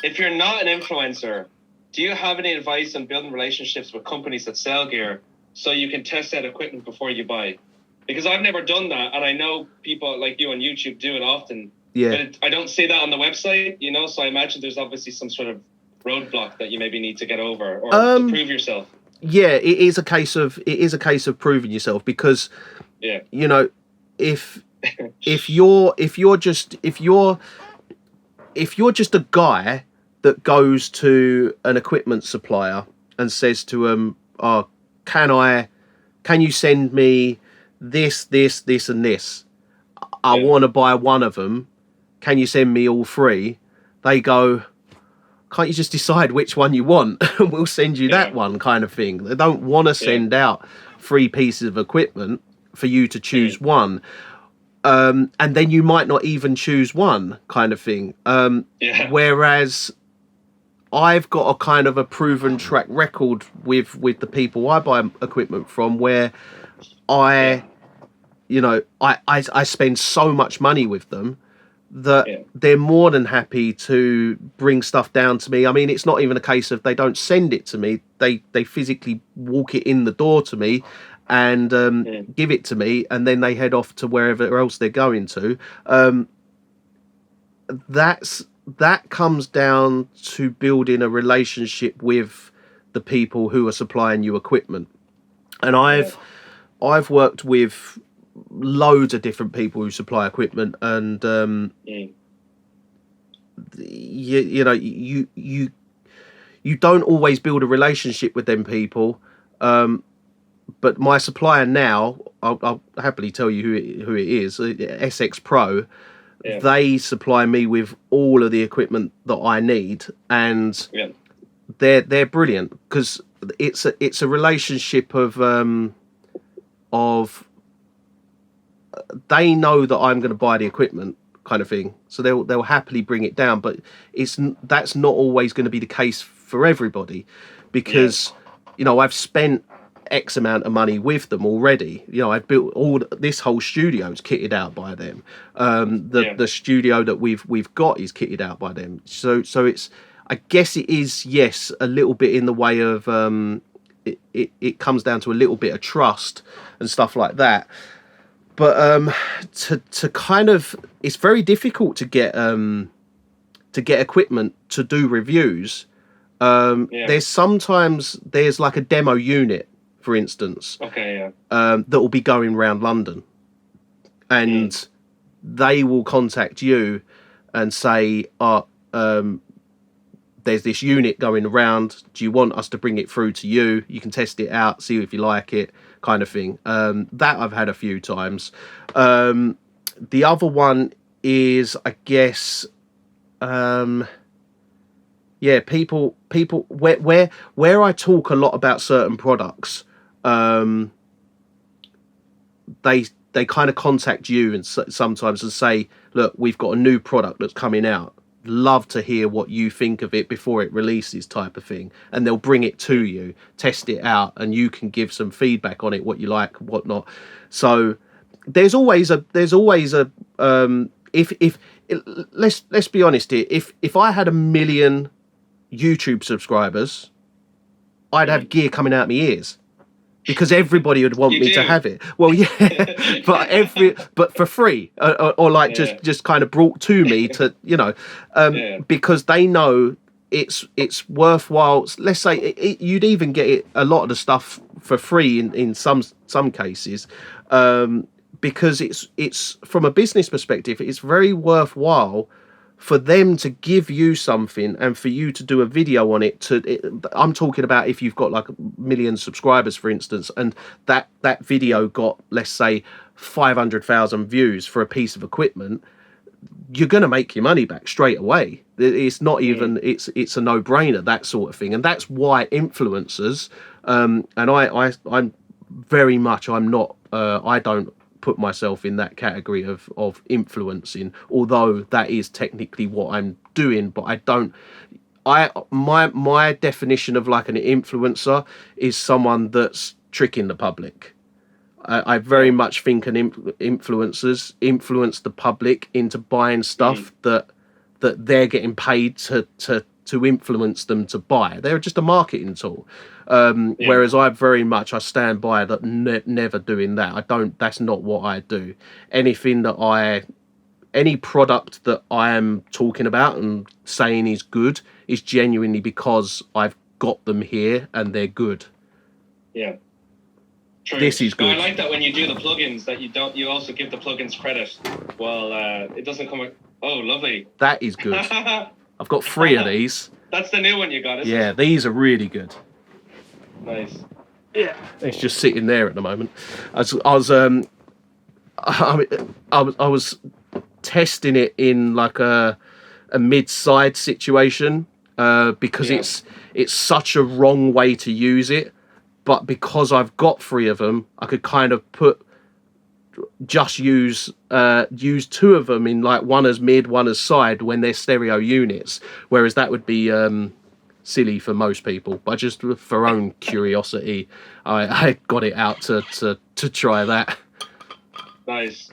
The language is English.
if you're not an influencer, do you have any advice on building relationships with companies that sell gear so you can test out equipment before you buy? Because I've never done that, and I know people like you on YouTube do it often. Yeah. But I don't see that on the website, so I imagine there's obviously some sort of roadblock that you maybe need to get over or to prove yourself. Yeah, it is a case of proving yourself, because if you're just a guy that goes to an equipment supplier and says to them, "Oh, can you send me this, and this? I want to buy one of them. Can you send me all three?" They go, "Can't you just decide which one you want and we'll send you that one," kind of thing. They don't want to send out 3 pieces of equipment for you to choose one. And then you might not even choose one, kind of thing. Whereas I've got a kind of a proven track record with the people I buy equipment from, where I spend so much money with them that they're more than happy to bring stuff down to me. I mean, it's not even a case of they don't send it to me. They physically walk it in the door to me and give it to me, and then they head off to wherever else they're going to. That comes down to building a relationship with the people who are supplying you equipment. And I've worked with loads of different people who supply equipment, and you don't always build a relationship with them people. But my supplier now, I'll happily tell you who it is, SX Pro. They supply me with all of the equipment that I need, and they're brilliant, because it's a relationship of they know that I'm going to buy the equipment, kind of thing, so they'll happily bring it down. But that's not always going to be the case for everybody, because I've spent X amount of money with them already. I've built this whole studio is kitted out by them. The studio that we've got is kitted out by them. So it's, I guess it is, yes, a little bit in the way of it comes down to a little bit of trust and stuff like that. But to kind of, it's very difficult to get equipment to do reviews. There's like a demo unit, for instance, that will be going around London, and they will contact you and say, there's this unit going around. Do you want us to bring it through to you? You can test it out, see if you like it, kind of thing. That I've had a few times. The other one is, I guess, people where I talk a lot about certain products, they kind of contact you and sometimes and say, "Look, we've got a new product that's coming out. Love to hear what you think of it before it releases," type of thing. And they'll bring it to you, test it out, and you can give some feedback on it, what you like, what not. So let's be honest here. If I had 1 million YouTube subscribers, I'd have gear coming out my ears, because everybody would want me to have it. Well, yeah, but for free, or like just kind of brought to me to, because they know it's worthwhile. Let's say you'd even get a lot of the stuff for free in some cases, because it's from a business perspective, it's very worthwhile for them to give you something and for you to do a video on it. I'm talking about if you've got like 1 million subscribers, for instance, and that video got, let's say, 500,000 views for a piece of equipment, you're going to make your money back straight away. It's not even, it's a no-brainer, that sort of thing. And that's why influencers, and I'm very much, I don't put myself in that category of influencing, although that is technically what I'm doing. But my definition of like an influencer is someone that's tricking the public. I very much think influencers influence the public into buying stuff that they're getting paid to to influence them to buy. They're just a marketing tool. Whereas I stand by that, never doing that. That's not what I do. Any product that I am talking about and saying is good is genuinely because I've got them here and they're good. Yeah. True. This is good. I like that when you do the plugins that you also give the plugins credit. Well, it doesn't come. Oh, lovely. That is good. I've got 3 of these. That's the new one you got, isn't it? Yeah, these are really good. Nice. Yeah, it's just sitting there at the moment. I was testing it in like a mid-side situation because it's such a wrong way to use it. But because I've got 3 of them, I could kind of use 2 of them in like one as mid, one as side when they're stereo units. Whereas that would be silly for most people. But just for own curiosity, I got it out to try that. Nice.